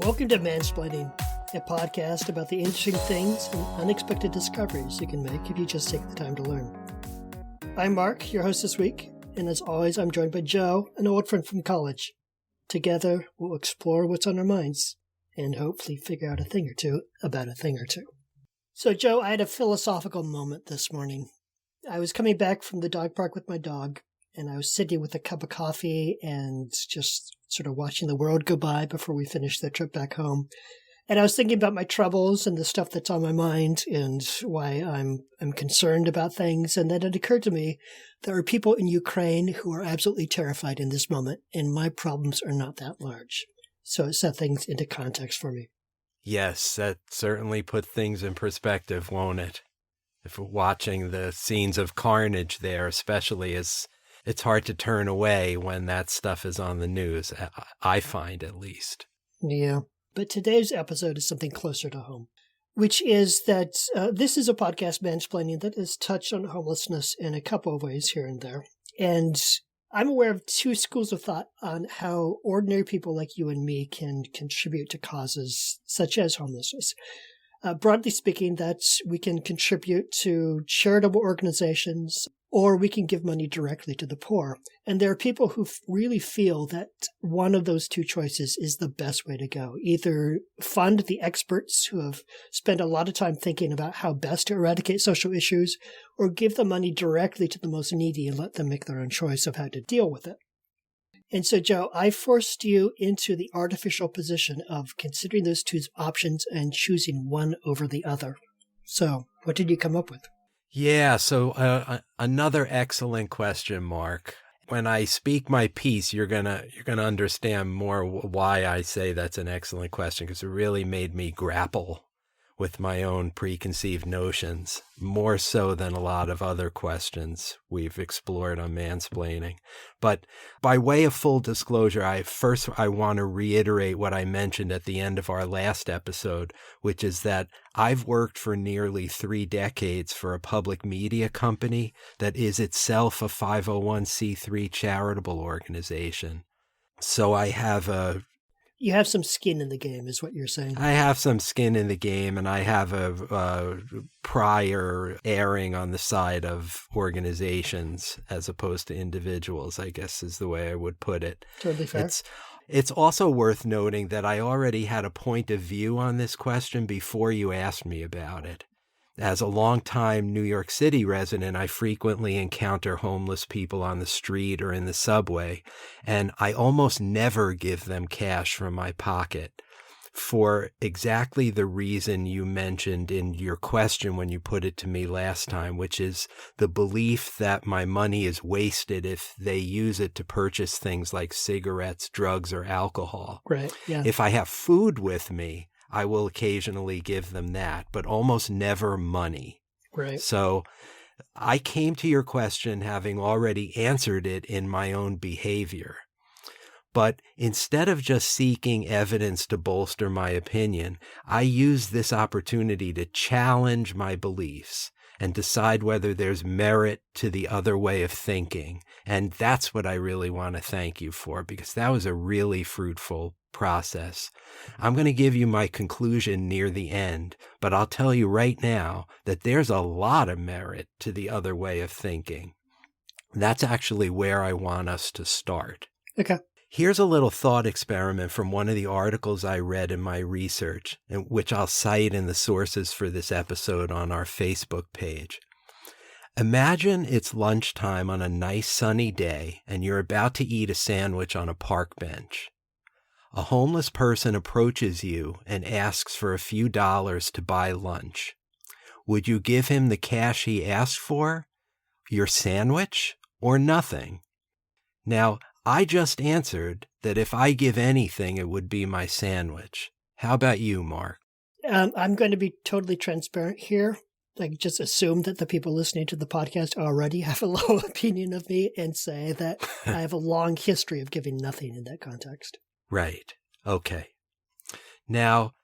Welcome to Mansplaining, a podcast about the interesting things and unexpected discoveries you can make if you just take the time to learn. I'm Mark, your host this week, and as always, I'm joined by Joe, an old friend from college. Together, we'll explore what's on our minds and hopefully figure out a thing or two about a thing or two. So, Joe, I had a philosophical moment this morning. I was coming back from the dog park with my dog, and I was sitting with a cup of coffee and just sort of watching the world go by before we finished the trip back home. And I was thinking about my troubles and the stuff that's on my mind and why I'm concerned about things. And then it occurred to me there are people in Ukraine who are absolutely terrified in this moment, and my problems are not that large. So it set things into context for me. Yes, that certainly put things in perspective, won't it? If we're watching the scenes of carnage there, especially, it's hard to turn away when that stuff is on the news, I find at least. Yeah, but today's episode is something closer to home, which is that this is a podcast, Mansplaining, that has touched on homelessness in a couple of ways here and there. And I'm aware of two schools of thought on how ordinary people like you and me can contribute to causes such as homelessness. Broadly speaking, that we can contribute to charitable organizations or we can give money directly to the poor. And there are people who really feel that one of those two choices is the best way to go. Either fund the experts who have spent a lot of time thinking about how best to eradicate social issues, or give the money directly to the most needy and let them make their own choice of how to deal with it. And so, Joe, I forced you into the artificial position of considering those two options and choosing one over the other. So what did you come up with? Yeah, so another excellent question, Mark. When I speak my piece, you're gonna understand more why I say that's an excellent question, because it really made me grapple with my own preconceived notions, more so than a lot of other questions we've explored on Mansplaining. But by way of full disclosure, I want to reiterate what I mentioned at the end of our last episode, which is that I've worked for nearly 3 decades for a public media company that is itself a 501c3 charitable organization. So I have You have some skin in the game, is what you're saying. I have some skin in the game, and I have a prior erring on the side of organizations as opposed to individuals, I guess is the way I would put it. Totally fair. It's also worth noting that I already had a point of view on this question before you asked me about it. As a longtime New York City resident, I frequently encounter homeless people on the street or in the subway, and I almost never give them cash from my pocket for exactly the reason you mentioned in your question when you put it to me last time, which is the belief that my money is wasted if they use it to purchase things like cigarettes, drugs, or alcohol. Right, yeah. If I have food with me, I will occasionally give them that, but almost never money. Right. So I came to your question having already answered it in my own behavior. But instead of just seeking evidence to bolster my opinion, I used this opportunity to challenge my beliefs and decide whether there's merit to the other way of thinking. And that's what I really want to thank you for, because that was a really fruitful process. I'm going to give you my conclusion near the end, but I'll tell you right now that there's a lot of merit to the other way of thinking. That's actually where I want us to start. Okay. Here's a little thought experiment from one of the articles I read in my research, and which I'll cite in the sources for this episode on our Facebook page. Imagine it's lunchtime on a nice sunny day, and you're about to eat a sandwich on a park bench. A homeless person approaches you and asks for a few dollars to buy lunch. Would you give him the cash he asked for, your sandwich, or nothing? Now, I just answered that if I give anything, it would be my sandwich. How about you, Mark? I'm going to be totally transparent here. Like, just assume that the people listening to the podcast already have a low opinion of me and say that I have a long history of giving nothing in that context. Right. Okay. Now,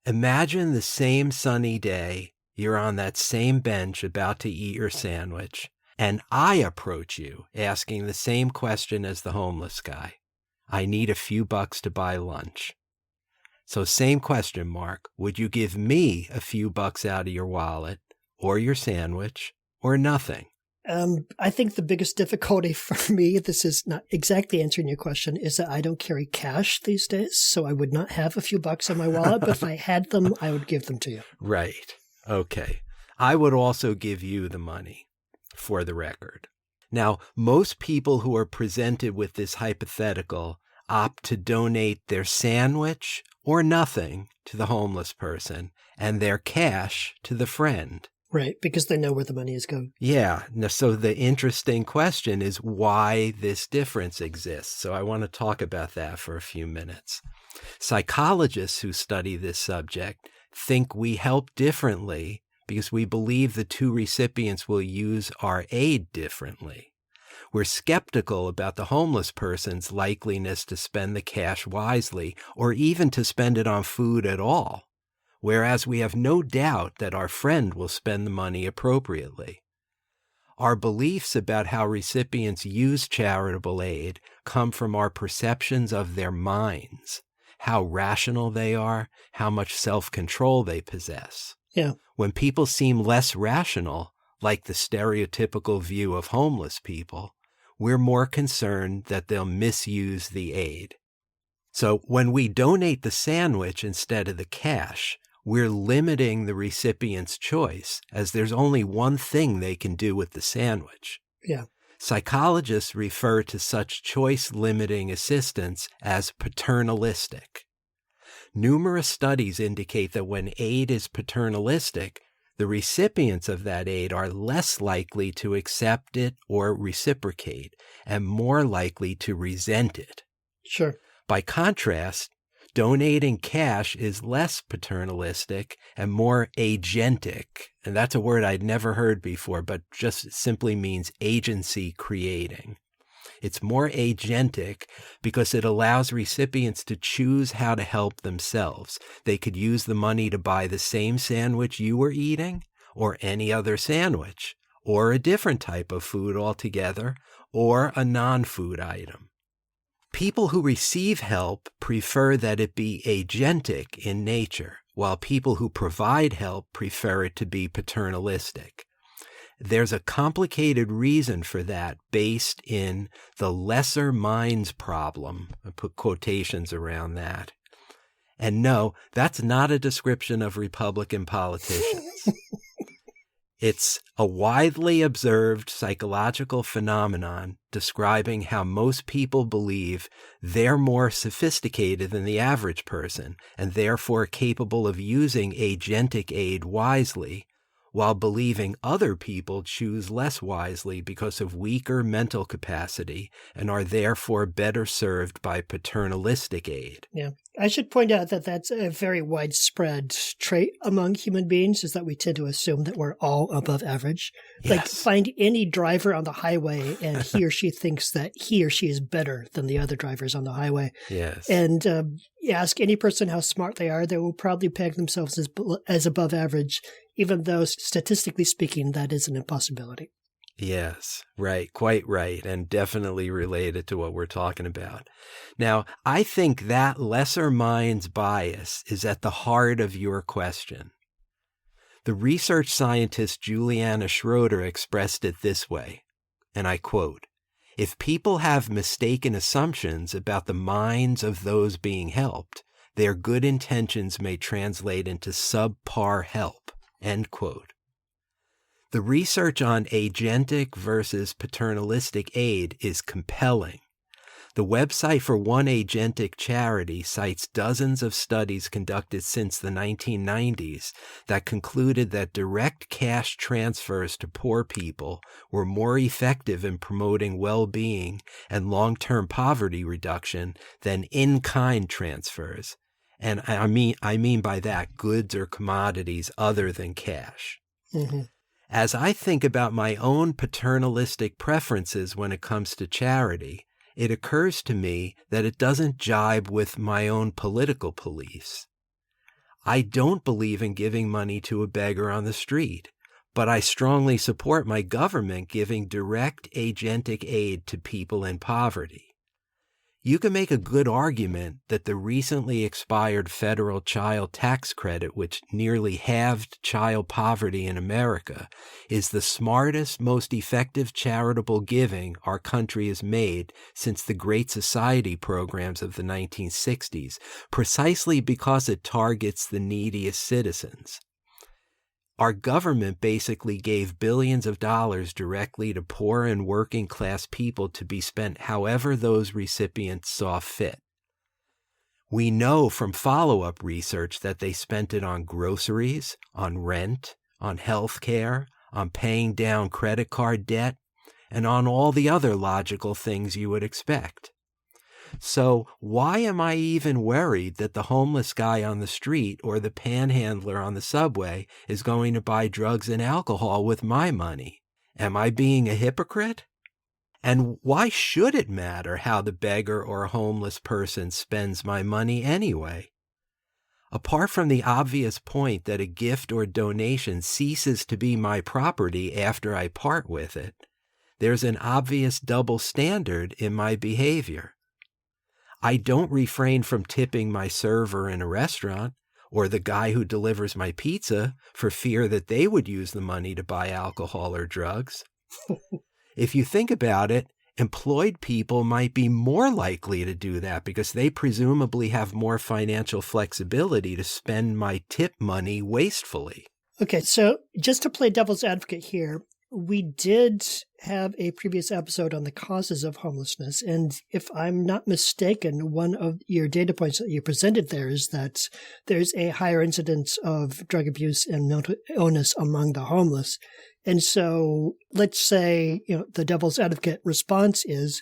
imagine the same sunny day, you're on that same bench about to eat your sandwich, and I approach you asking the same question as the homeless guy. I need a few bucks to buy lunch. So same question, Mark. Would you give me a few bucks out of your wallet or your sandwich or nothing? I think the biggest difficulty for me, this is not exactly answering your question, is that I don't carry cash these days. So I would not have a few bucks in my wallet, but if I had them, I would give them to you. Right. Okay. I would also give you the money, for the record. Now, most people who are presented with this hypothetical opt to donate their sandwich or nothing to the homeless person and their cash to the friend. Right, because they know where the money is going. Yeah. So the interesting question is why this difference exists. So I want to talk about that for a few minutes. Psychologists who study this subject think we help differently because we believe the two recipients will use our aid differently. We're skeptical about the homeless person's likeliness to spend the cash wisely or even to spend it on food at all, whereas we have no doubt that our friend will spend the money appropriately. Our beliefs about how recipients use charitable aid come from our perceptions of their minds, how rational they are, how much self-control they possess. Yeah. When people seem less rational, like the stereotypical view of homeless people, we're more concerned that they'll misuse the aid. So when we donate the sandwich instead of the cash, we're limiting the recipient's choice, as there's only one thing they can do with the sandwich. Yeah. Psychologists refer to such choice-limiting assistance as paternalistic. Numerous studies indicate that when aid is paternalistic, the recipients of that aid are less likely to accept it or reciprocate, and more likely to resent it. Sure. By contrast, donating cash is less paternalistic and more agentic. And that's a word I'd never heard before, but just simply means agency creating. It's more agentic because it allows recipients to choose how to help themselves. They could use the money to buy the same sandwich you were eating, or any other sandwich, or a different type of food altogether, or a non-food item. People who receive help prefer that it be agentic in nature, while people who provide help prefer it to be paternalistic. There's a complicated reason for that based in the lesser minds problem. I put quotations around that. And no, that's not a description of Republican politicians. It's a widely observed psychological phenomenon describing how most people believe they're more sophisticated than the average person and therefore capable of using agentic aid wisely, while believing other people choose less wisely because of weaker mental capacity and are therefore better served by paternalistic aid. Yeah. I should point out that that's a very widespread trait among human beings, is that we tend to assume that we're all above average. Yes. Like, find any driver on the highway and he or she thinks that he or she is better than the other drivers on the highway. Yes. And ask any person how smart they are, they will probably peg themselves as above average, even though statistically speaking, that is an impossibility. Yes, right, quite right, and definitely related to what we're talking about. Now, I think that lesser minds bias is at the heart of your question. The research scientist Juliana Schroeder expressed it this way, and I quote, "If people have mistaken assumptions about the minds of those being helped, their good intentions may translate into subpar help," end quote. The research on agentic versus paternalistic aid is compelling. The website for one agentic charity cites dozens of studies conducted since the 1990s that concluded that direct cash transfers to poor people were more effective in promoting well-being and long-term poverty reduction than in-kind transfers. And I mean by that goods or commodities other than cash. Mm-hmm. As I think about my own paternalistic preferences when it comes to charity, it occurs to me that it doesn't jibe with my own political beliefs. I don't believe in giving money to a beggar on the street, but I strongly support my government giving direct agentic aid to people in poverty. You can make a good argument that the recently expired federal child tax credit, which nearly halved child poverty in America, is the smartest, most effective charitable giving our country has made since the Great Society programs of the 1960s, precisely because it targets the neediest citizens. Our government basically gave billions of dollars directly to poor and working class people to be spent however those recipients saw fit. We know from follow-up research that they spent it on groceries, on rent, on health care, on paying down credit card debt, and on all the other logical things you would expect. So why am I even worried that the homeless guy on the street or the panhandler on the subway is going to buy drugs and alcohol with my money? Am I being a hypocrite? And why should it matter how the beggar or homeless person spends my money anyway? Apart from the obvious point that a gift or donation ceases to be my property after I part with it, there's an obvious double standard in my behavior. I don't refrain from tipping my server in a restaurant or the guy who delivers my pizza for fear that they would use the money to buy alcohol or drugs. If you think about it, employed people might be more likely to do that because they presumably have more financial flexibility to spend my tip money wastefully. Okay, so just to play devil's advocate here, we did have a previous episode on the causes of homelessness, and if I'm not mistaken, one of your data points that you presented there is that there's a higher incidence of drug abuse and mental illness among the homeless. And so let's say, the devil's advocate response is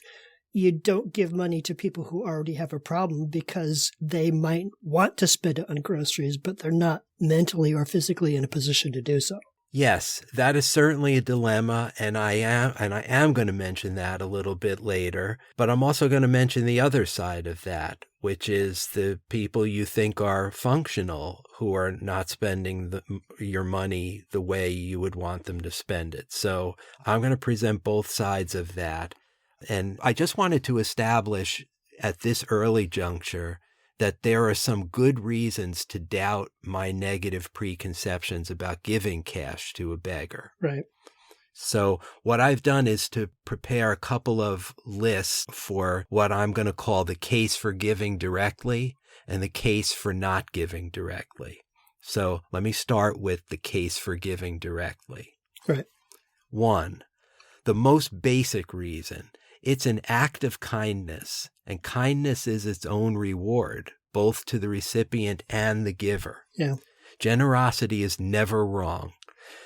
you don't give money to people who already have a problem because they might want to spend it on groceries, but they're not mentally or physically in a position to do so. Yes, that is certainly a dilemma, and I am going to mention that a little bit later, but I'm also going to mention the other side of that, which is the people you think are functional who are not spending your money the way you would want them to spend it. So I'm going to present both sides of that. And I just wanted to establish at this early juncture that there are some good reasons to doubt my negative preconceptions about giving cash to a beggar. Right. So what I've done is to prepare a couple of lists for what I'm going to call the case for giving directly and the case for not giving directly. So let me start with the case for giving directly. Right. 1, the most basic reason. It's an act of kindness, and kindness is its own reward, both to the recipient and the giver. Yeah. Generosity is never wrong.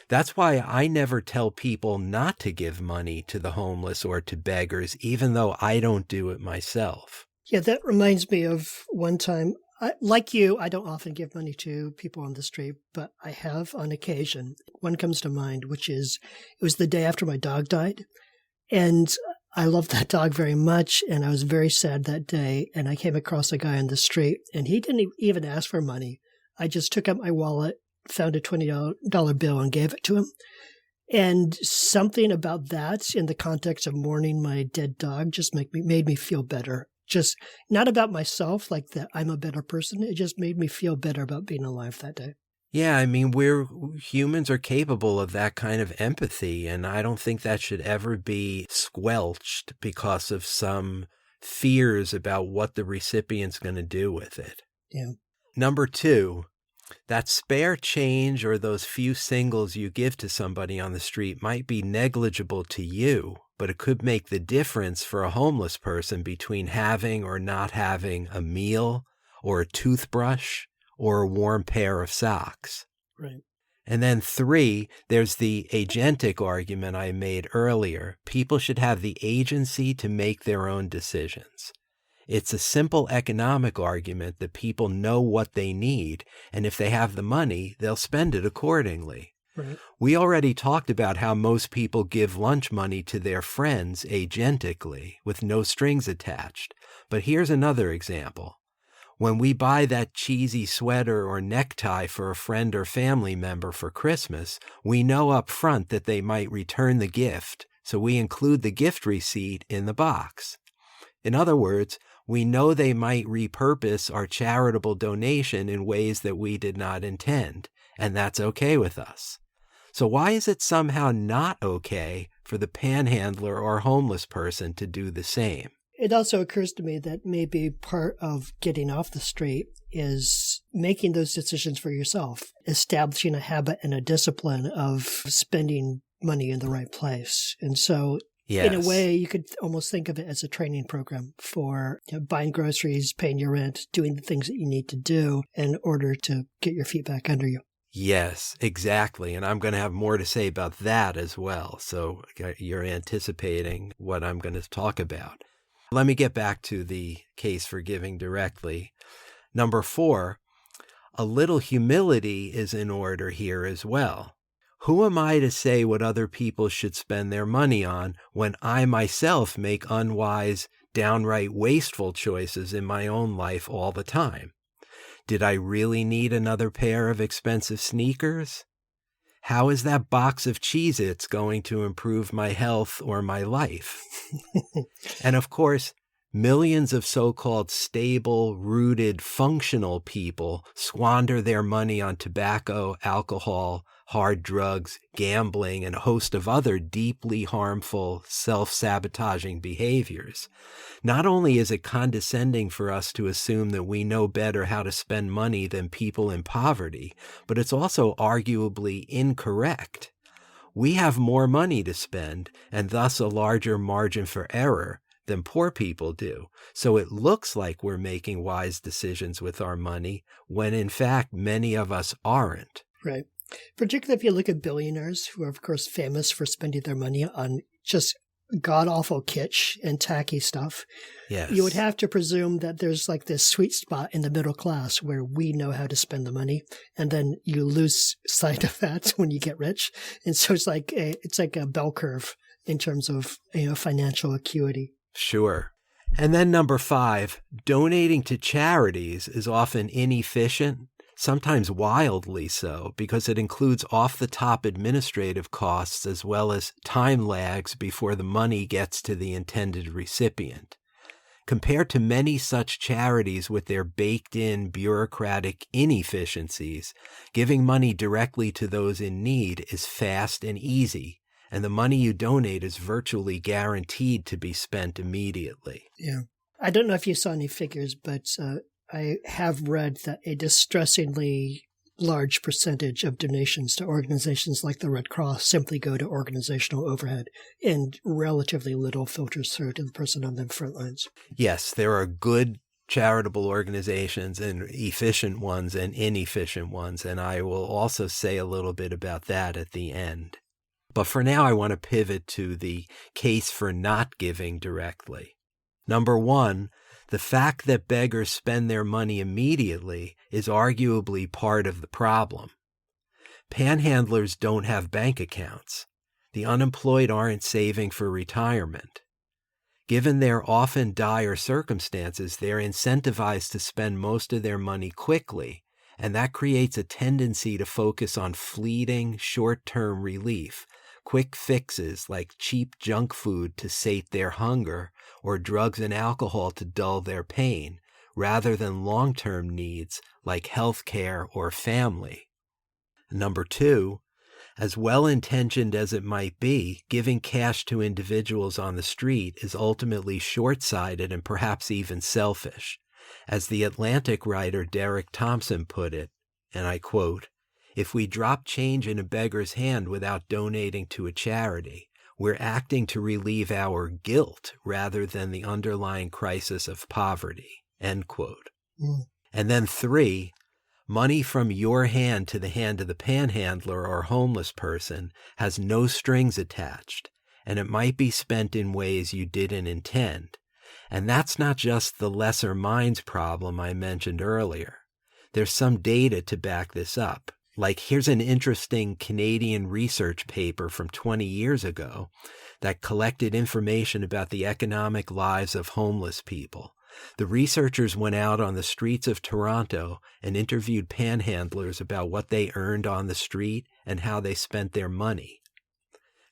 That's why I never tell people not to give money to the homeless or to beggars, even though I don't do it myself. Yeah, that reminds me of one time. Like you, I don't often give money to people on the street, but I have on occasion. One comes to mind, which is, it was the day after my dog died, and I loved that dog very much, and I was very sad that day, and I came across a guy on the street, and he didn't even ask for money. I just took out my wallet, found a $20 bill, and gave it to him. And something about that in the context of mourning my dead dog just made me feel better. Just not about myself, like that I'm a better person. It just made me feel better about being alive that day. Yeah, I mean, humans are capable of that kind of empathy, and I don't think that should ever be squelched because of some fears about what the recipient's going to do with it. Yeah. Number 2, that spare change or those few singles you give to somebody on the street might be negligible to you, but it could make the difference for a homeless person between having or not having a meal or a toothbrush or a warm pair of socks. Right. And then 3, there's the agentic argument I made earlier. People should have the agency to make their own decisions. It's a simple economic argument that people know what they need, and if they have the money, they'll spend it accordingly. Right. We already talked about how most people give lunch money to their friends agentically, with no strings attached. But here's another example. When we buy that cheesy sweater or necktie for a friend or family member for Christmas, we know up front that they might return the gift, so we include the gift receipt in the box. In other words, we know they might repurpose our charitable donation in ways that we did not intend, and that's okay with us. So why is it somehow not okay for the panhandler or homeless person to do the same? It also occurs to me that maybe part of getting off the street is making those decisions for yourself, establishing a habit and a discipline of spending money in the right place. And so Yes. in a way, you could almost think of it as a training program for buying groceries, paying your rent, doing the things that you need to do in order to get your feet back under you. Yes, exactly. And I'm going to have more to say about that as well. So you're anticipating what I'm going to talk about. Let me get back to the case for giving directly. Number 4, a little humility is in order here as well. Who am I to say what other people should spend their money on when I myself make unwise, downright wasteful choices in my own life all the time? Did I really need another pair of expensive sneakers? How is that box of Cheez-Its going to improve my health or my life? And of course, millions of so-called stable, rooted, functional people squander their money on tobacco, alcohol, hard drugs, gambling, and a host of other deeply harmful, self-sabotaging behaviors. Not only is it condescending for us to assume that we know better how to spend money than people in poverty, but it's also arguably incorrect. We have more money to spend, and thus a larger margin for error, than poor people do. So it looks like we're making wise decisions with our money, when in fact many of us aren't. Right. Particularly if you look at billionaires who are, of course, famous for spending their money on just god-awful kitsch and tacky stuff. Yes. You would have to presume that there's like this sweet spot in the middle class where we know how to spend the money, and then you lose sight of that when you get rich. And so it's like a bell curve in terms of financial acuity. Sure. And then number 5, donating to charities is often inefficient, sometimes wildly so, because it includes off-the-top administrative costs as well as time lags before the money gets to the intended recipient. Compared to many such charities with their baked-in bureaucratic inefficiencies, giving money directly to those in need is fast and easy, and the money you donate is virtually guaranteed to be spent immediately. Yeah. I don't know if you saw any figures, but I have read that a distressingly large percentage of donations to organizations like the Red Cross simply go to organizational overhead, and relatively little filters through to the person on the front lines. Yes, there are good charitable organizations and efficient ones and inefficient ones, and I will also say a little bit about that at the end. But for now, I want to pivot to the case for not giving directly. Number 1, the fact that beggars spend their money immediately is arguably part of the problem. Panhandlers don't have bank accounts. The unemployed aren't saving for retirement. Given their often dire circumstances, they're incentivized to spend most of their money quickly, and that creates a tendency to focus on fleeting, short-term relief, quick fixes like cheap junk food to sate their hunger or drugs and alcohol to dull their pain, rather than long-term needs like health care or family. Number 2, as well-intentioned as it might be, giving cash to individuals on the street is ultimately short-sighted and perhaps even selfish. As the Atlantic writer Derek Thompson put it, and I quote, "If we drop change in a beggar's hand without donating to a charity, we're acting to relieve our guilt rather than the underlying crisis of poverty." End quote. And then 3, money from your hand to the hand of the panhandler or homeless person has no strings attached, and it might be spent in ways you didn't intend. And that's not just the lesser minds problem I mentioned earlier. There's some data to back this up. Like, here's an interesting Canadian research paper from 20 years ago that collected information about the economic lives of homeless people. The researchers went out on the streets of Toronto and interviewed panhandlers about what they earned on the street and how they spent their money.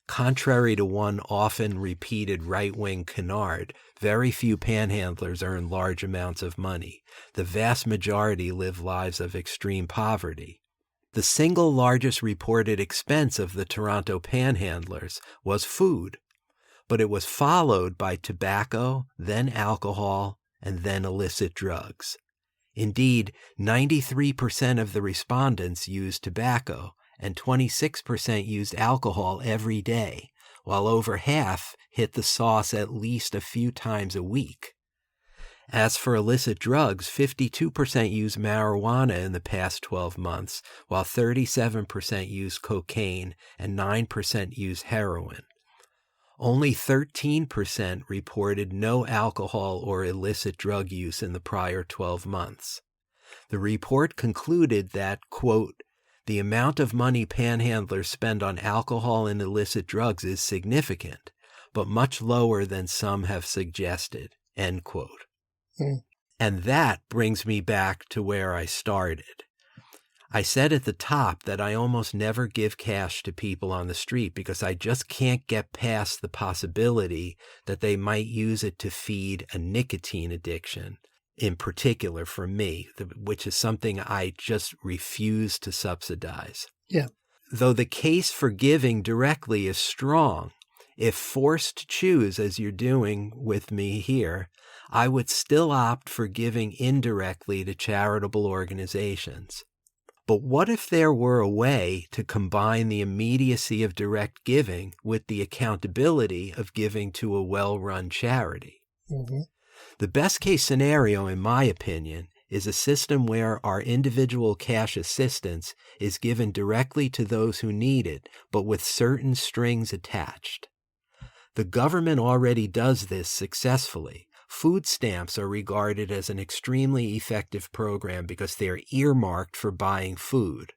Contrary to one often repeated right-wing canard, Very few panhandlers earn large amounts of money. The vast majority live lives of extreme poverty. The single largest reported expense of the Toronto panhandlers was food, but it was followed by tobacco, then alcohol, and then illicit drugs. Indeed, 93% of the respondents used tobacco and 26% used alcohol every day, while over half hit the sauce at least a few times a week. As for illicit drugs, 52% used marijuana in the past 12 months, while 37% used cocaine and 9% used heroin. Only 13% reported no alcohol or illicit drug use in the prior 12 months. The report concluded that, quote, the amount of money panhandlers spend on alcohol and illicit drugs is significant, but much lower than some have suggested, end quote. And that brings me back to where I started. I said at the top that I almost never give cash to people on the street because I just can't get past the possibility that they might use it to feed a nicotine addiction, in particular for me, which is something I just refuse to subsidize. Yeah. Though the case for giving directly is strong, if forced to choose, as you're doing with me here, I would still opt for giving indirectly to charitable organizations. But what if there were a way to combine the immediacy of direct giving with the accountability of giving to a well-run charity? Mm-hmm. The best-case scenario, in my opinion, is a system where our individual cash assistance is given directly to those who need it, but with certain strings attached. The government already does this successfully. Food stamps are regarded as an extremely effective program because they're earmarked for buying food.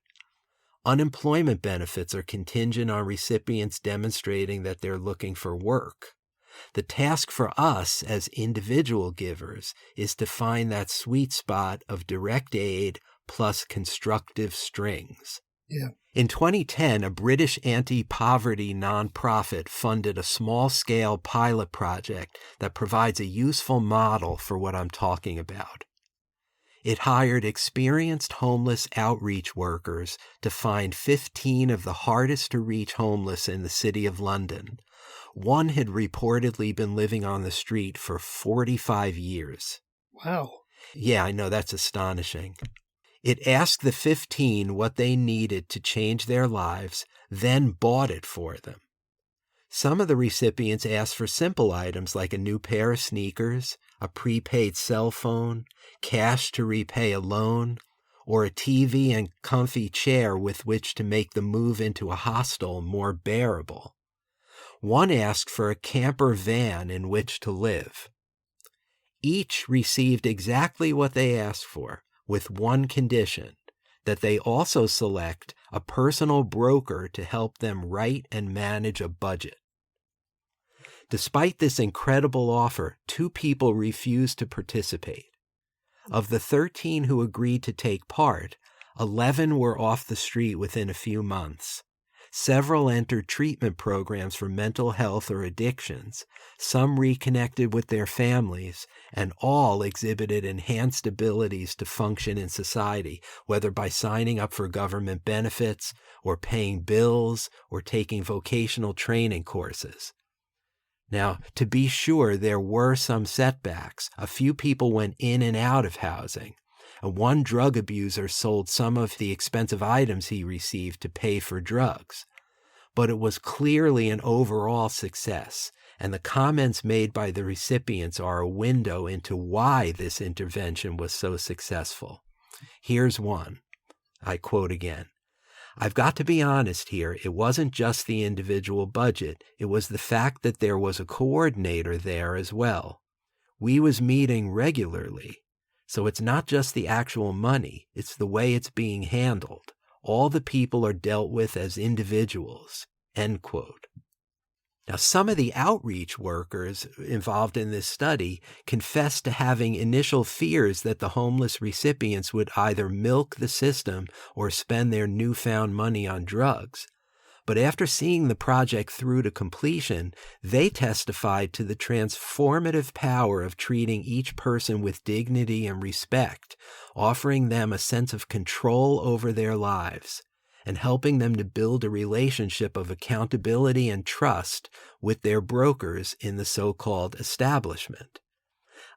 Unemployment benefits are contingent on recipients demonstrating that they're looking for work. The task for us as individual givers is to find that sweet spot of direct aid plus constructive strings. Yeah. In 2010, a British anti-poverty nonprofit funded a small-scale pilot project that provides a useful model for what I'm talking about. It hired experienced homeless outreach workers to find 15 of the hardest-to-reach homeless in the city of London. One had reportedly been living on the street for 45 years. Wow. Yeah, I know, that's astonishing. It asked the 15 what they needed to change their lives, then bought it for them. Some of the recipients asked for simple items like a new pair of sneakers, a prepaid cell phone, cash to repay a loan, or a TV and comfy chair with which to make the move into a hostel more bearable. One asked for a camper van in which to live. Each received exactly what they asked for, with one condition, that they also select a personal broker to help them write and manage a budget. Despite this incredible offer, 2 people refused to participate. Of the 13 who agreed to take part, 11 were off the street within a few months. Several entered treatment programs for mental health or addictions, some reconnected with their families, and all exhibited enhanced abilities to function in society, whether by signing up for government benefits, or paying bills, or taking vocational training courses. Now, to be sure, there were some setbacks. A few people went in and out of housing. One drug abuser sold some of the expensive items he received to pay for drugs. But it was clearly an overall success, and the comments made by the recipients are a window into why this intervention was so successful. Here's one. I quote again. I've got to be honest here, it wasn't just the individual budget, it was the fact that there was a coordinator there as well. We was meeting regularly. So it's not just the actual money, it's the way it's being handled. All the people are dealt with as individuals, end quote. Now, some of the outreach workers involved in this study confessed to having initial fears that the homeless recipients would either milk the system or spend their newfound money on drugs. But after seeing the project through to completion, they testified to the transformative power of treating each person with dignity and respect, offering them a sense of control over their lives, and helping them to build a relationship of accountability and trust with their brokers in the so-called establishment.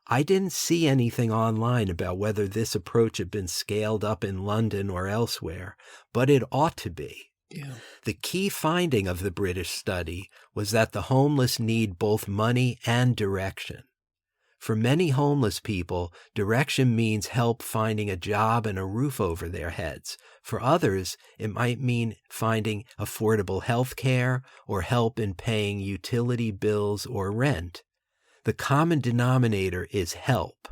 I didn't see anything online about whether this approach had been scaled up in London or elsewhere, but it ought to be. Yeah. The key finding of the British study was that the homeless need both money and direction. For many homeless people, direction means help finding a job and a roof over their heads. For others, it might mean finding affordable health care or help in paying utility bills or rent. The common denominator is help.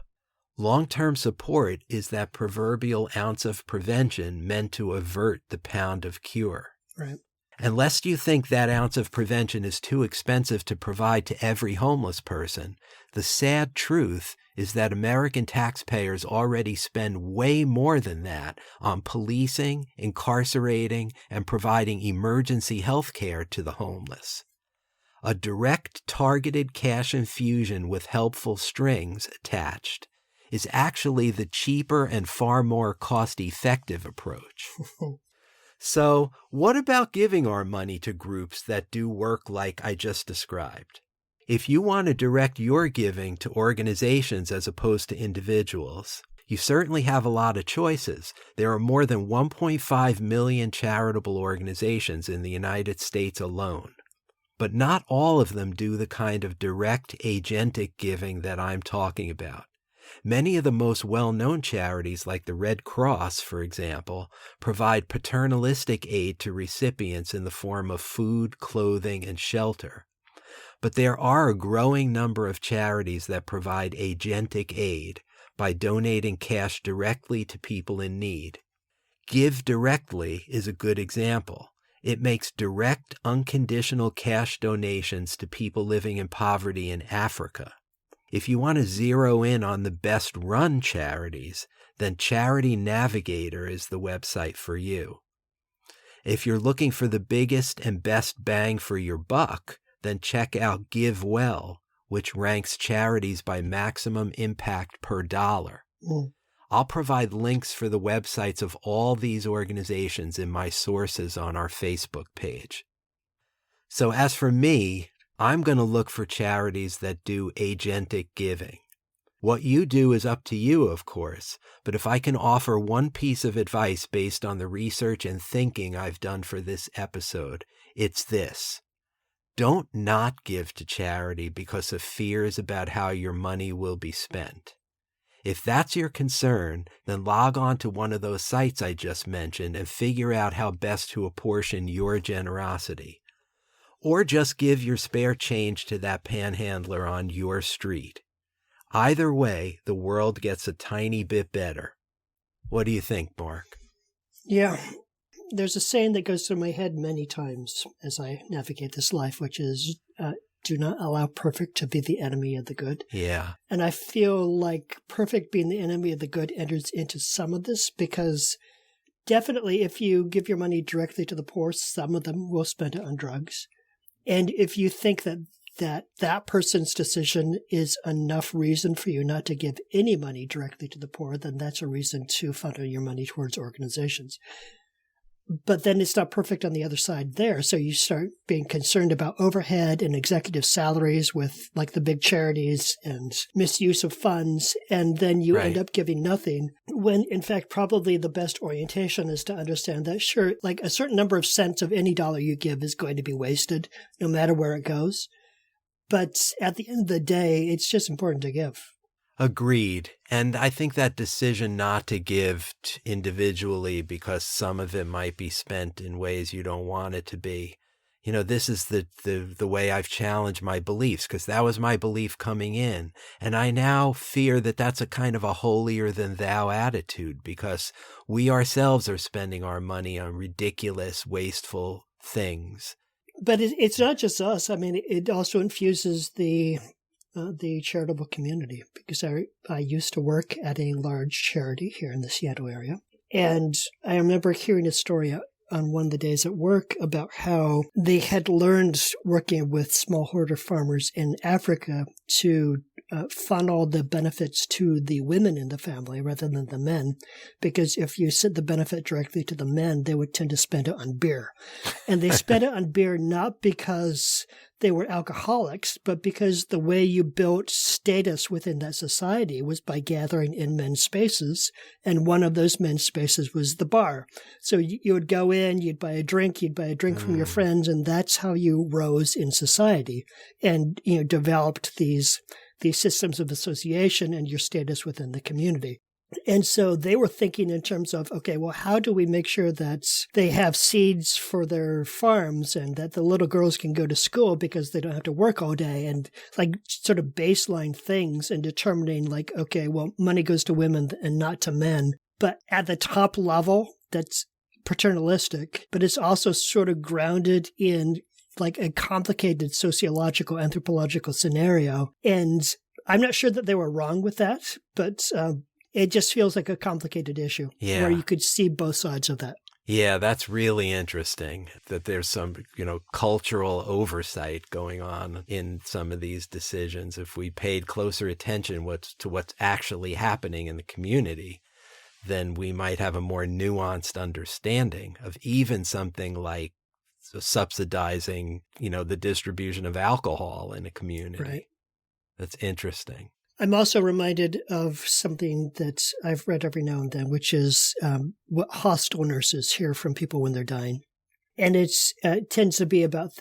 Long-term support is that proverbial ounce of prevention meant to avert the pound of cure. Right. And lest you think that ounce of prevention is too expensive to provide to every homeless person, the sad truth is that American taxpayers already spend way more than that on policing, incarcerating, and providing emergency health care to the homeless. A direct, targeted cash infusion with helpful strings attached is actually the cheaper and far more cost-effective approach. So, what about giving our money to groups that do work like I just described? If you want to direct your giving to organizations as opposed to individuals, you certainly have a lot of choices. There are more than 1.5 million charitable organizations in the United States alone. But not all of them do the kind of direct agentic giving that I'm talking about. Many of the most well-known charities, like the Red Cross, for example, provide paternalistic aid to recipients in the form of food, clothing, and shelter. But there are a growing number of charities that provide agentic aid by donating cash directly to people in need. Give Directly is a good example. It makes direct, unconditional cash donations to people living in poverty in Africa. If you want to zero in on the best-run charities, then Charity Navigator is the website for you. If you're looking for the biggest and best bang for your buck, then check out GiveWell, which ranks charities by maximum impact per dollar. I'll provide links for the websites of all these organizations in my sources on our Facebook page. So as for me, I'm going to look for charities that do agentic giving. What you do is up to you, of course, but if I can offer one piece of advice based on the research and thinking I've done for this episode, it's this. Don't not give to charity because of fears about how your money will be spent. If that's your concern, then log on to one of those sites I just mentioned and figure out how best to apportion your generosity. Or just give your spare change to that panhandler on your street. Either way, the world gets a tiny bit better. What do you think, Mark? Yeah. There's a saying that goes through my head many times as I navigate this life, which is, do not allow perfect to be the enemy of the good. Yeah. And I feel like perfect being the enemy of the good enters into some of this because definitely if you give your money directly to the poor, some of them will spend it on drugs. And if you think that person's decision is enough reason for you not to give any money directly to the poor, then that's a reason to funnel your money towards organizations. But then it's not perfect on the other side there. So you start being concerned about overhead and executive salaries with like the big charities and misuse of funds. And then you end up giving nothing when in fact, probably the best orientation is to understand that sure, like a certain number of cents of any dollar you give is going to be wasted no matter where it goes. But at the end of the day, it's just important to give. Agreed. And I think that decision not to give individually because some of it might be spent in ways you don't want it to be. You know, this is the way I've challenged my beliefs because that was my belief coming in. And I now fear that that's a kind of a holier than thou attitude because we ourselves are spending our money on ridiculous, wasteful things. But it's not just us. I mean, it also infuses the charitable community because I used to work at a large charity here in the Seattle area. And I remember hearing a story on one of the days at work about how they had learned working with smallholder farmers in Africa to funnel the benefits to the women in the family rather than the men, because if you sent the benefit directly to the men, they would tend to spend it on beer. And they spent it on beer not because they were alcoholics, but because the way you built status within that society was by gathering in men's spaces, and one of those men's spaces was the bar. So you would go in, you'd buy a drink from your friends, and that's how you rose in society and, developed these systems of association and your status within the community. And so they were thinking in terms of, okay, well, how do we make sure that they have seeds for their farms and that the little girls can go to school because they don't have to work all day, and like sort of baseline things, and determining like, okay, well, money goes to women and not to men. But at the top level, that's paternalistic, but it's also sort of grounded in like a complicated sociological, anthropological scenario. And I'm not sure that they were wrong with that, but it just feels like a complicated issue where you could see both sides of that. Yeah, that's really interesting that there's some, cultural oversight going on in some of these decisions. If we paid closer attention to what's actually happening in the community, then we might have a more nuanced understanding of even something like subsidizing, the distribution of alcohol in a community. Right. That's interesting. I'm also reminded of something that I've read every now and then, which is what hospital nurses hear from people when they're dying. And it tends to be about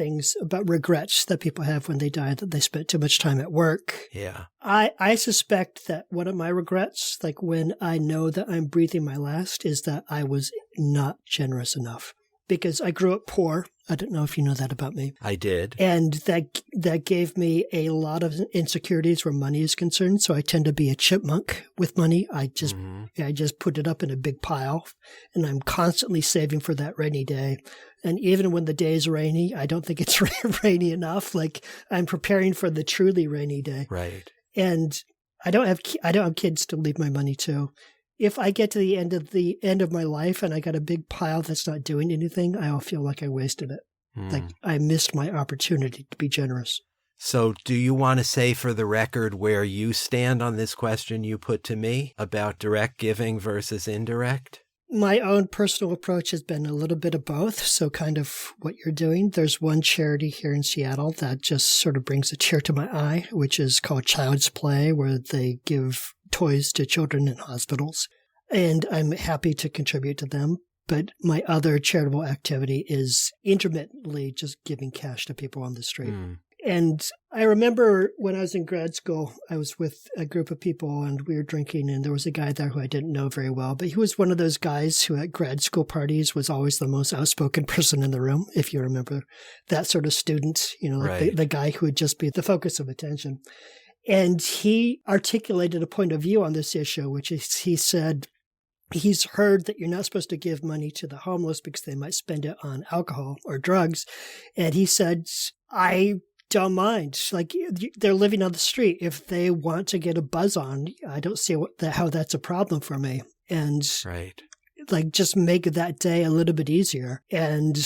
regrets that people have when they die, that they spent too much time at work. Yeah. I suspect that one of my regrets, like when I know that I'm breathing my last, is that I was not generous enough. Because I grew up poor. I don't know if you know that about me. I did. And that gave me a lot of insecurities where money is concerned. So I tend to be a chipmunk with money. I just put it up in a big pile, and I'm constantly saving for that rainy day. And even when the day is rainy, I don't think it's rainy enough. Like I'm preparing for the truly rainy day. Right. And I don't have kids to leave my money to. If I get to the end of my life and I got a big pile that's not doing anything, I'll feel like I wasted it. Like I missed my opportunity to be generous. So do you want to say for the record where you stand on this question you put to me about direct giving versus indirect? My own personal approach has been a little bit of both. So kind of what you're doing. There's one charity here in Seattle that just sort of brings a tear to my eye, which is called Child's Play, where they give toys to children in hospitals. And I'm happy to contribute to them. But my other charitable activity is intermittently just giving cash to people on the street. And I remember when I was in grad school, I was with a group of people and we were drinking, and there was a guy there who I didn't know very well, but he was one of those guys who at grad school parties was always the most outspoken person in the room, if you remember that sort of student, the guy who would just be the focus of attention. And he articulated a point of view on this issue, which is he said he's heard that you're not supposed to give money to the homeless because they might spend it on alcohol or drugs. And he said, I don't mind. Like, they're living on the street. If they want to get a buzz on, I don't see how that's a problem for me. And like, just make that day a little bit easier. And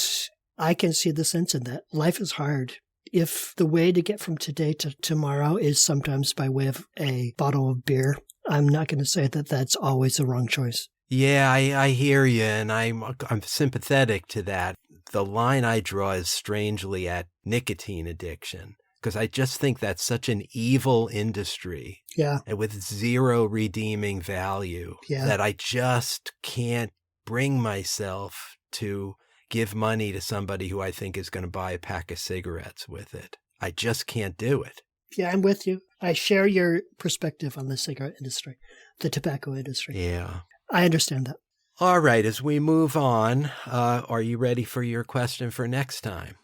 I can see the sense in that. Life is hard. If the way to get from today to tomorrow is sometimes by way of a bottle of beer, I'm not going to say that that's always the wrong choice. Yeah, I hear you, and I'm sympathetic to that. The line I draw is strangely at nicotine addiction, because I just think that's such an evil industry, and with zero redeeming value, that I just can't bring myself to give money to somebody who I think is going to buy a pack of cigarettes with it. I just can't do it. Yeah, I'm with you. I share your perspective on the cigarette industry, the tobacco industry. Yeah. I understand that. All right, as we move on, are you ready for your question for next time?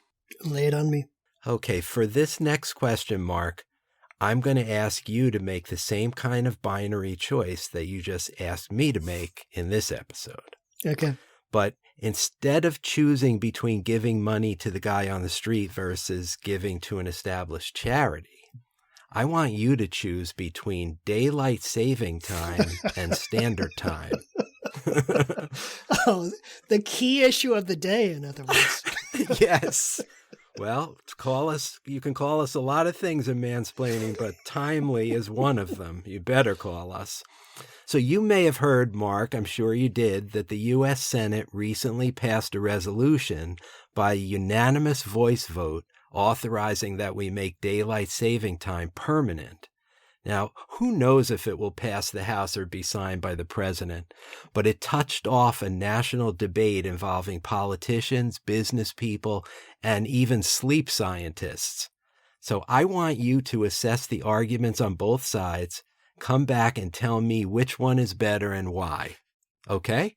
Lay it on me. Okay, for this next question, Mark, I'm going to ask you to make the same kind of binary choice that you just asked me to make in this episode. Okay. But instead of choosing between giving money to the guy on the street versus giving to an established charity, I want you to choose between daylight saving time and standard time. Oh, the key issue of the day, in other words. Yes. Well, you can call us a lot of things in mansplaining, but timely is one of them. You better call us. So you may have heard, Mark, I'm sure you did, that the U.S. Senate recently passed a resolution by a unanimous voice vote authorizing that we make daylight saving time permanent. Now, who knows if it will pass the House or be signed by the president, but it touched off a national debate involving politicians, business people, and even sleep scientists. So I want you to assess the arguments on both sides, come back and tell me which one is better and why. Okay?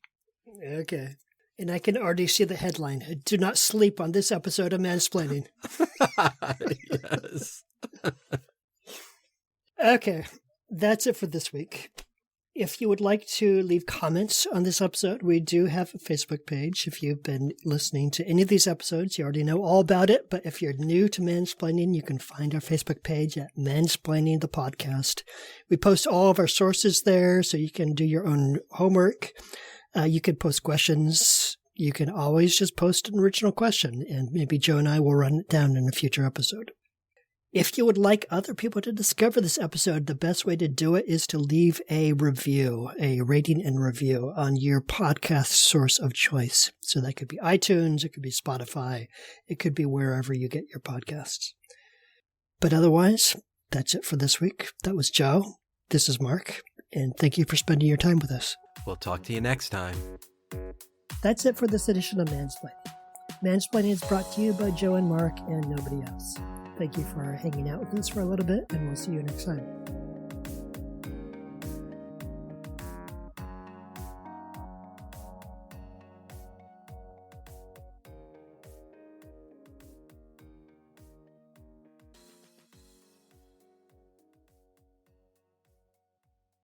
Okay. And I can already see the headline. Do not sleep on this episode of Mansplaining. Yes. Okay, that's it for this week. If you would like to leave comments on this episode, we do have a Facebook page. If you've been listening to any of these episodes, you already know all about it. But if you're new to Mansplaining, you can find our Facebook page at Mansplaining the Podcast. We post all of our sources there, so you can do your own homework. You can post questions. You can always just post an original question, and maybe Joe and I will run it down in a future episode. If you would like other people to discover this episode, the best way to do it is to leave a review, a rating and review on your podcast source of choice. So that could be iTunes, it could be Spotify, it could be wherever you get your podcasts. But otherwise, that's it for this week. That was Joe. This is Mark. And thank you for spending your time with us. We'll talk to you next time. That's it for this edition of Mansplaining. Mansplaining is brought to you by Joe and Mark and nobody else. Thank you for hanging out with us for a little bit, and we'll see you next time.